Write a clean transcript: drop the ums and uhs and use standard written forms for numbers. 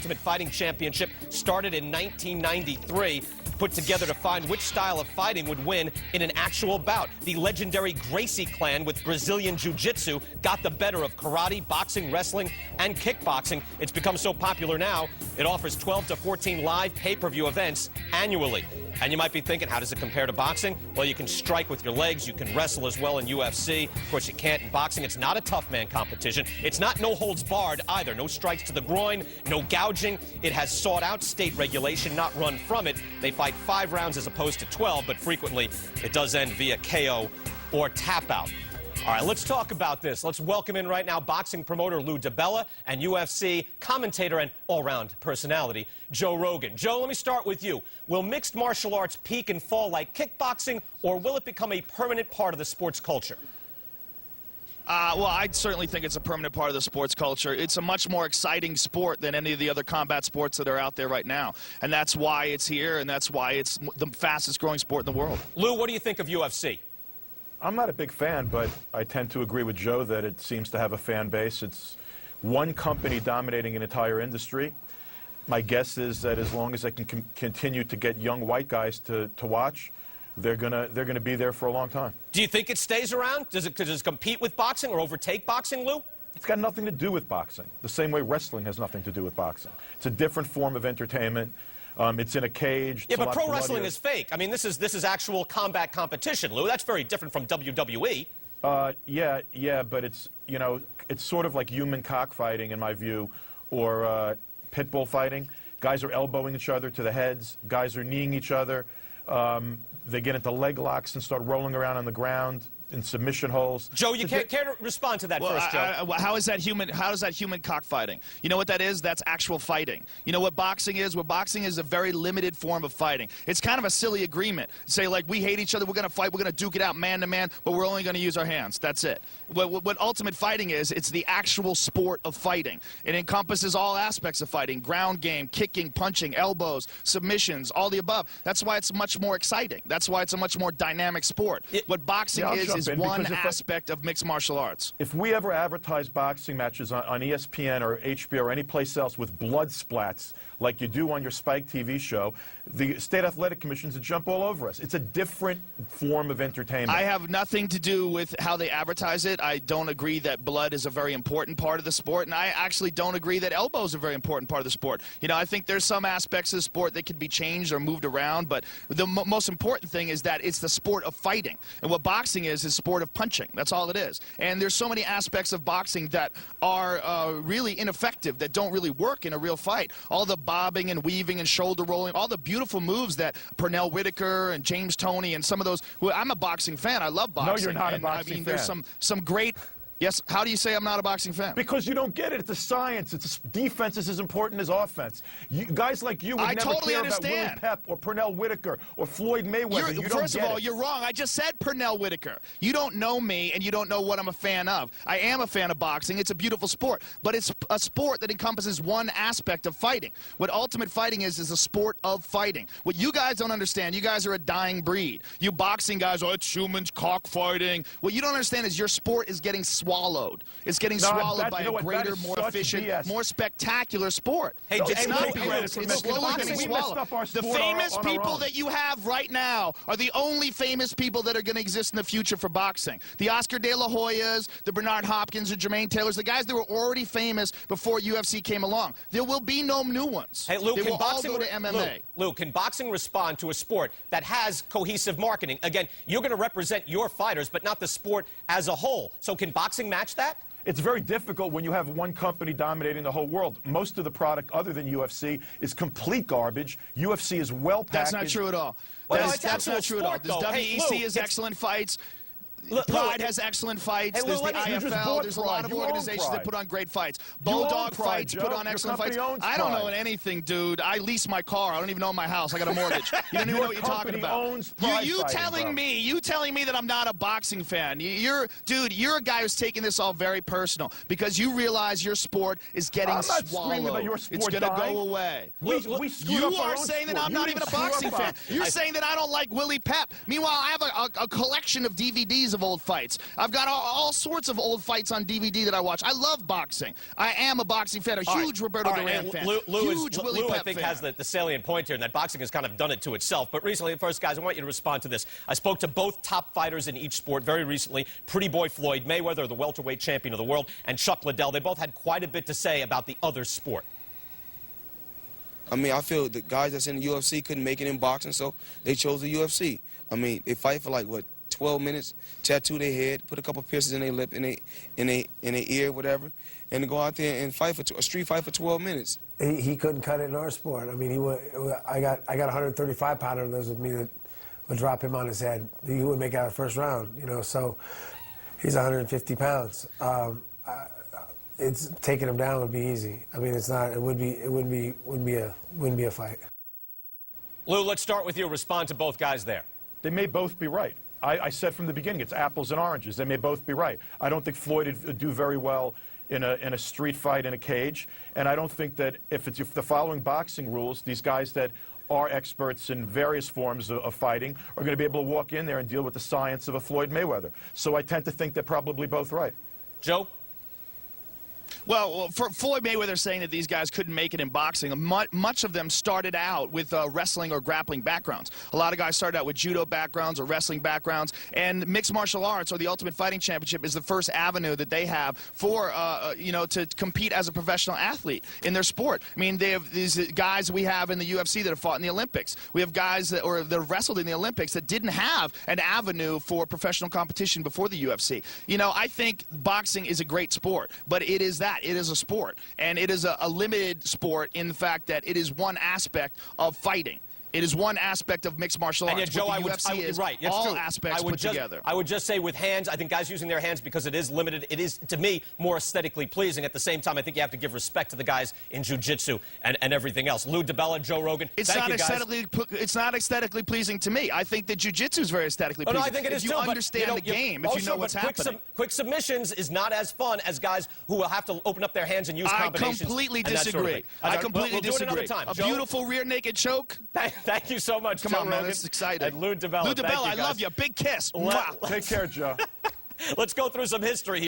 Ultimate Fighting Championship started in 1993, put together to find which style of fighting would win in an actual bout. The legendary Gracie clan with Brazilian Jiu-Jitsu got the better of karate, boxing, wrestling, and kickboxing. It's become so popular now, it offers 12 to 14 live pay-per-view events annually. And you might be thinking, how does it compare to boxing? Well, you can strike with your legs. You can wrestle as well in UFC. Of course, you can't in boxing. It's not a tough man competition. It's not no holds barred either. No strikes to the groin, no gouging. It has sought out state regulation, not run from it. They fight 5 rounds as opposed to 12, but frequently it does end via KO or tap out. All right, let's talk about this. Let's welcome in right now boxing promoter Lou DiBella and UFC commentator and all-round personality Joe Rogan. Joe, let me start with you. Will mixed martial arts peak and fall like kickboxing, or will it become a permanent part of the sports culture? Well, I certainly think it's a permanent part of the sports culture. It's a much more exciting sport than any of the other combat sports that are out there right now. And that's why it's here, and that's why it's the fastest growing sport in the world. Lou, what do you think of UFC? I'm not a big fan, but I tend to agree with Joe that it seems to have a fan base. It's one company dominating an entire industry. My guess is that as long as they can continue to get young white guys to watch, they're gonna be there for a long time. Do you think it stays around? Does it compete with boxing or overtake boxing, Lou? It's got nothing to do with boxing, the same way wrestling has nothing to do with boxing. It's a different form of entertainment. It's in a cage. Yeah, but pro wrestling is fake. I mean, this is actual combat competition, Lou. That's very different from WWE. Yeah, but it's, you know, it's sort of like human cockfighting in my view, or pit bull fighting. Guys are elbowing each other to the heads. Guys are kneeing each other. They get into leg locks and start rolling around on the ground in submission holes. Joe, you care to respond to that first, Joe? How is that human cockfighting? You know what that is? That's actual fighting. You know what boxing is? Well, boxing is a very limited form of fighting. It's kind of a silly agreement. Say, like, we hate each other, we're going to fight, we're going to duke it out man to man, but we're only going to use our hands. That's it. What ultimate fighting is, it's the actual sport of fighting. It encompasses all aspects of fighting: ground game, kicking, punching, elbows, submissions, all the above. That's why it's much more exciting. That's why it's a much more dynamic sport. What boxing is one aspect of mixed martial arts. If we ever advertise boxing matches on ESPN or HBO or any place else with blood splats like you do on your Spike TV show, the State Athletic Commissions would jump all over us. It's a different form of entertainment. I have nothing to do with how they advertise it. I don't agree that blood is a very important part of the sport, and I actually don't agree that elbows are a very important part of the sport. You know, I think there's some aspects of the sport that can be changed or moved around, but the most important thing is that it's the sport of fighting. And what boxing is sport of punching. That's all it is. And there's so many aspects of boxing that are really ineffective, that don't really work in a real fight. All the bobbing and weaving and shoulder rolling, all the beautiful moves that Pernell Whitaker and James Toney and some of those. Well, I'm a boxing fan. I love boxing. No, you're not a boxing fan. I mean, there's some great. Yes, how do you say I'm not a boxing fan? Because you don't get it. It's a science. Defense is as important as offense. Guys like you would never care about Willie Pep or Pernell Whitaker or Floyd Mayweather. First of all, you're wrong. I just said Pernell Whitaker. You don't know me, and you don't know what I'm a fan of. I am a fan of boxing. It's a beautiful sport, but it's a sport that encompasses one aspect of fighting. What ultimate fighting is a sport of fighting. What you guys don't understand, you guys are a dying breed. You boxing guys, oh, it's humans cockfighting. What you don't understand is your sport is getting swallowed. It's getting swallowed by a greater, more efficient, more spectacular sport. Hey, it's not. It's slowly getting swallowed. The famous people that you have right now are the only famous people that are going to exist in the future for boxing. The Oscar De La Hoyas, the Bernard Hopkins, the Jermaine Taylors, the guys that were already famous before UFC came along. There will be no new ones. Hey, Lou, they will all go to MMA. Lou, can boxing respond to a sport that has cohesive marketing? Again, you're going to represent your fighters, but not the sport as a whole. So can boxing match that? It's very difficult when you have one company dominating the whole world. Most of the product, other than UFC, is complete garbage. UFC is well packaged. That's not true at all. Well, that's not true at all. WEC has excellent fights. Pride has excellent fights. Hey, Lou, there's the IFL. There's a lot of organizations that put on great fights. Bulldog Fights put on excellent fights. I don't know anything, dude. I lease my car. I don't even own my house. I got a mortgage. You don't even know what you're talking about. You telling me that I'm not a boxing fan. Dude, you're a guy who's taking this all very personal because you realize your sport is getting swallowed. It's going to go away. You are saying that I'm not even a boxing fan. You're saying that I don't like Willie Pep. Meanwhile, I have a collection of DVDs of old fights. I've got all sorts of old fights on DVD that I watch. I love boxing. I am a boxing fan, a huge Roberto Duran fan. Lou, huge Willie Lou Pep I think, fan. has the salient point here, and that boxing has kind of done it to itself. But recently, first, guys, I want you to respond to this. I spoke to both top fighters in each sport very recently, Pretty Boy Floyd Mayweather, the welterweight champion of the world, and Chuck Liddell. They both had quite a bit to say about the other sport. I mean, I feel the guys that's in the UFC couldn't make it in boxing, so they chose the UFC. I mean, they fight for like, what, 12 minutes, tattoo their head, put a couple piercings in their lip, in their ear, whatever, and to go out there and fight for a street fight for 12 minutes. He couldn't cut it in our sport. I mean, I got a 135 pounder lives with me that would drop him on his head. He wouldn't make it out of the first round, you know. So he's 150 pounds. It's taking him down would be easy. I mean, it's not. It wouldn't be a fight. Lou, let's start with you. Respond to both guys there. They may both be right. I said from the beginning, it's apples and oranges. They may both be right. I don't think Floyd would do very well in a street fight in a cage, and I don't think that if the following boxing rules, these guys that are experts in various forms of fighting are going to be able to walk in there and deal with the science of a Floyd Mayweather. So I tend to think they're probably both right. Joe? Well, for Floyd Mayweather saying that these guys couldn't make it in boxing, much of them started out with wrestling or grappling backgrounds. A lot of guys started out with judo backgrounds or wrestling backgrounds, and mixed martial arts or the Ultimate Fighting Championship is the first avenue that they have for, you know, to compete as a professional athlete in their sport. I mean, they have these guys we have in the UFC that have fought in the Olympics. We have guys that have wrestled in the Olympics that didn't have an avenue for professional competition before the UFC. You know, I think boxing is a great sport, but it is that. It is a sport, and it is a limited sport in the fact that it is one aspect of fighting. It is one aspect of mixed martial arts. And yet, Joe, what the UFC is right. It's all true. aspects put together. I would just say with hands, I think guys using their hands because it is limited, it is, to me, more aesthetically pleasing. At the same time, I think you have to give respect to the guys in jiu-jitsu and everything else. Lou DiBella, Joe Rogan, it's thank not you, guys. It's not aesthetically pleasing to me. I think that jiu-jitsu is very aesthetically pleasing. No, I think it is if you too, understand but, the game, if you know what's happening. Quick submissions is not as fun as guys who will have to open up their hands and use combinations. I completely and that disagree. sort of thing. I completely we'll disagree. Do it another time. A Joe? Beautiful rear naked choke. Thank you so much, Come Joe on, man. Rogan. This is exciting. And Lou DiBella. Lou DiBella, I I love you. Big kiss. Mwah. Take care, Joe. Let's go through some history here.